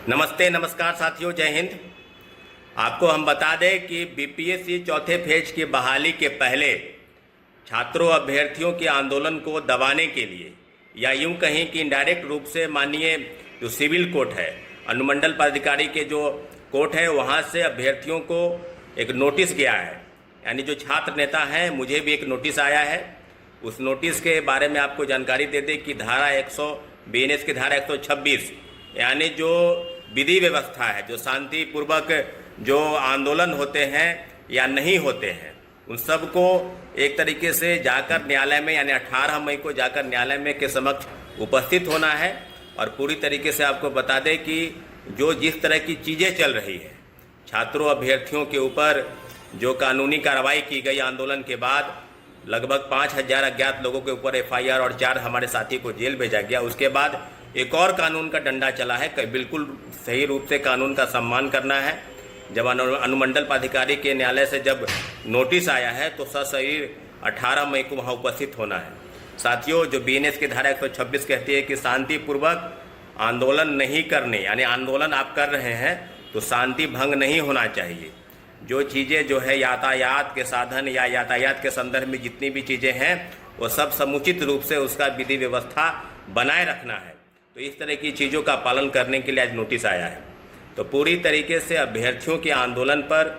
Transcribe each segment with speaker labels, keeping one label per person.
Speaker 1: नमस्ते, नमस्कार साथियों, जय हिंद। आपको हम बता दें कि बीपीएससी चौथे फेज की बहाली के पहले छात्रों अभ्यर्थियों के आंदोलन को दबाने के लिए, या यूं कहें कि इनडायरेक्ट रूप से माननीय जो सिविल कोर्ट है, अनुमंडल पदाधिकारी के जो कोर्ट है, वहां से अभ्यर्थियों को एक नोटिस गया है। यानी जो छात्र नेता हैं, मुझे भी एक नोटिस आया है। उस नोटिस के बारे में आपको जानकारी दे दें कि धारा 100 बीएनएस की धारा 126 यानी जो विधि व्यवस्था है, जो शांतिपूर्वक जो आंदोलन होते हैं या नहीं होते हैं, उन सब को एक तरीके से जाकर न्यायालय में, यानी 18 मई को जाकर न्यायालय में के समक्ष उपस्थित होना है। और पूरी तरीके से आपको बता दें कि जो जिस तरह की चीज़ें चल रही है, छात्रों अभ्यर्थियों के ऊपर जो कानूनी कार्रवाई की गई आंदोलन के बाद, लगभग 5000 अज्ञात लोगों के ऊपर एफआईआर और 4 हमारे साथी को जेल भेजा गया। उसके बाद एक और कानून का डंडा चला है। बिल्कुल सही रूप से कानून का सम्मान करना है। जब अनुमंडल पदाधिकारी के न्यायालय से जब नोटिस आया है तो सशरीर 18 मई को वहाँ उपस्थित होना है। साथियों, जो बीएनएस की धारा 126 कहती है कि शांतिपूर्वक आंदोलन नहीं करने, यानी आंदोलन आप कर रहे हैं तो शांति भंग नहीं होना चाहिए। जो चीज़ें जो है यातायात के साधन या यातायात के संदर्भ में जितनी भी चीज़ें हैं, वो सब समुचित रूप से उसका विधि व्यवस्था बनाए रखना है। तो इस तरह की चीज़ों का पालन करने के लिए आज नोटिस आया है। तो पूरी तरीके से अभ्यर्थियों के आंदोलन पर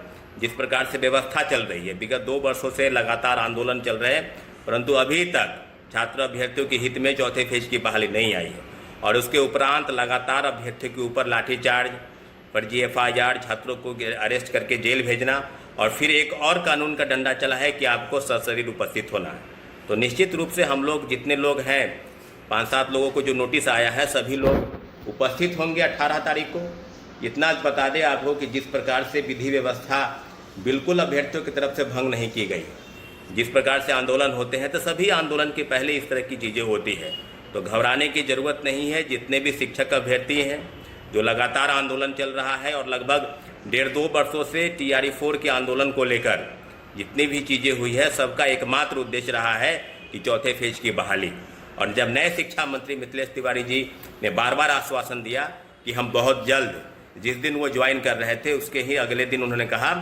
Speaker 1: जिस प्रकार से व्यवस्था चल रही है, विगत 2 वर्षों से लगातार आंदोलन चल रहे हैं, परंतु अभी तक छात्र अभ्यर्थियों के हित में चौथे फेज की बहाली नहीं आई है। और उसके उपरांत लगातार अभ्यर्थियों के ऊपर लाठीचार्ज, फर्जी एफआईआर, छात्रों को अरेस्ट करके जेल भेजना, और फिर एक और कानून का डंडा चला है कि आपको सशरीर उपस्थित होना है। तो निश्चित रूप से हम लोग जितने लोग हैं, 5-7 लोगों को जो नोटिस आया है, सभी लोग उपस्थित होंगे 18 तारीख को। इतना बता दें आपको कि जिस प्रकार से विधि व्यवस्था बिल्कुल अभ्यर्थियों की तरफ से भंग नहीं की गई। जिस प्रकार से आंदोलन होते हैं तो सभी आंदोलन के पहले इस तरह की चीज़ें होती है, तो घबराने की ज़रूरत नहीं है। जितने भी शिक्षक अभ्यर्थी हैं, जो लगातार आंदोलन चल रहा है और लगभग 1.5-2 वर्षों से TRE 4 के आंदोलन को लेकर जितनी भी चीज़ें हुई है, सबका एकमात्र उद्देश्य रहा है कि चौथे फेज की बहाली। और जब नए शिक्षा मंत्री मिथिलेश तिवारी जी ने बार बार आश्वासन दिया कि हम बहुत जल्द, जिस दिन वो ज्वाइन कर रहे थे उसके ही अगले दिन उन्होंने कहा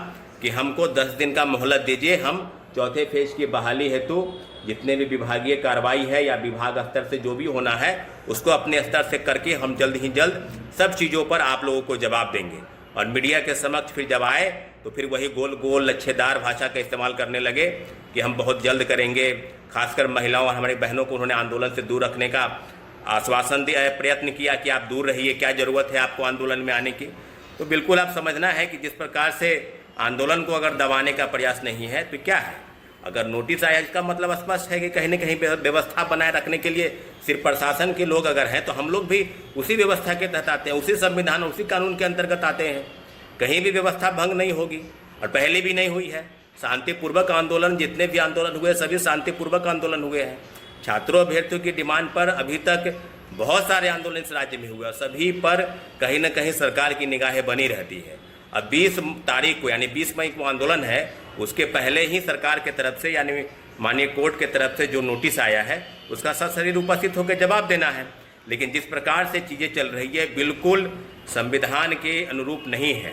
Speaker 1: कि हमको 10 दिन का मोहलत दीजिए, हम चौथे फेज की बहाली हेतु जितने भी विभागीय कार्रवाई है या विभाग स्तर से जो भी होना है उसको अपने स्तर से करके हम जल्द ही जल्द सब चीज़ों पर आप लोगों को जवाब देंगे। और मीडिया के समक्ष फिर जब आए तो फिर वही गोल गोल लच्छेदार भाषा का इस्तेमाल करने लगे कि हम बहुत जल्द करेंगे। खासकर महिलाओं और हमारी बहनों को उन्होंने आंदोलन से दूर रखने का आश्वासन दिया, प्रयत्न किया कि आप दूर रहिए, क्या ज़रूरत है आपको आंदोलन में आने की। तो बिल्कुल आप समझना है कि जिस प्रकार से आंदोलन को अगर दबाने का प्रयास नहीं है तो क्या है। अगर नोटिस आया, इसका मतलब स्पष्ट है कि कहीं न कहीं व्यवस्था बनाए रखने के लिए सिर्फ प्रशासन के लोग अगर हैं, तो हम लोग भी उसी व्यवस्था के तहत आते हैं, उसी संविधान, उसी कानून के अंतर्गत आते हैं। कहीं भी व्यवस्था भंग नहीं होगी और पहले भी नहीं हुई है। शांतिपूर्वक आंदोलन, जितने भी आंदोलन हुए सभी शांतिपूर्वक आंदोलन हुए हैं। छात्रों अभ्यर्थियों की डिमांड पर अभी तक बहुत सारे आंदोलन इस राज्य में हुए और सभी पर कहीं न कहीं सरकार की निगाहें बनी रहती है। अब 20 तारीख को, यानी 20 मई को आंदोलन है, उसके पहले ही सरकार के तरफ से, यानी माननीय कोर्ट के तरफ से जो नोटिस आया है उसका सशरीर उपस्थित होकर जवाब देना है। लेकिन जिस प्रकार से चीज़ें चल रही है बिल्कुल संविधान के अनुरूप नहीं है।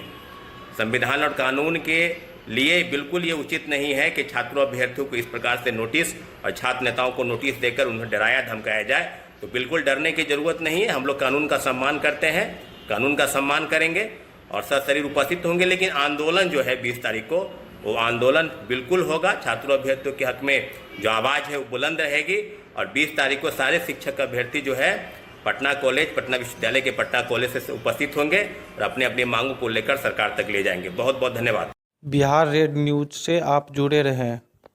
Speaker 1: संविधान और कानून के लिए बिल्कुल ये उचित नहीं है कि छात्रों अभ्यर्थियों को इस प्रकार से नोटिस और छात्र नेताओं को नोटिस देकर उन्हें डराया धमकाया जाए। तो बिल्कुल डरने की ज़रूरत नहीं है। हम लोग कानून का सम्मान करते हैं, कानून का सम्मान करेंगे और सशरीर उपस्थित होंगे। लेकिन आंदोलन जो है 20 तारीख को, वो आंदोलन बिल्कुल होगा। छात्रों अभ्यर्थियों के हक में जो आवाज़ है वो बुलंद रहेगी। और 20 तारीख को सारे शिक्षक अभ्यर्थी जो है पटना विश्वविद्यालय के पटना कॉलेज से उपस्थित होंगे और अपनी अपनी मांगों को लेकर सरकार तक ले जाएंगे। बहुत बहुत धन्यवाद।
Speaker 2: बिहार रेड न्यूज से आप जुड़े रहें।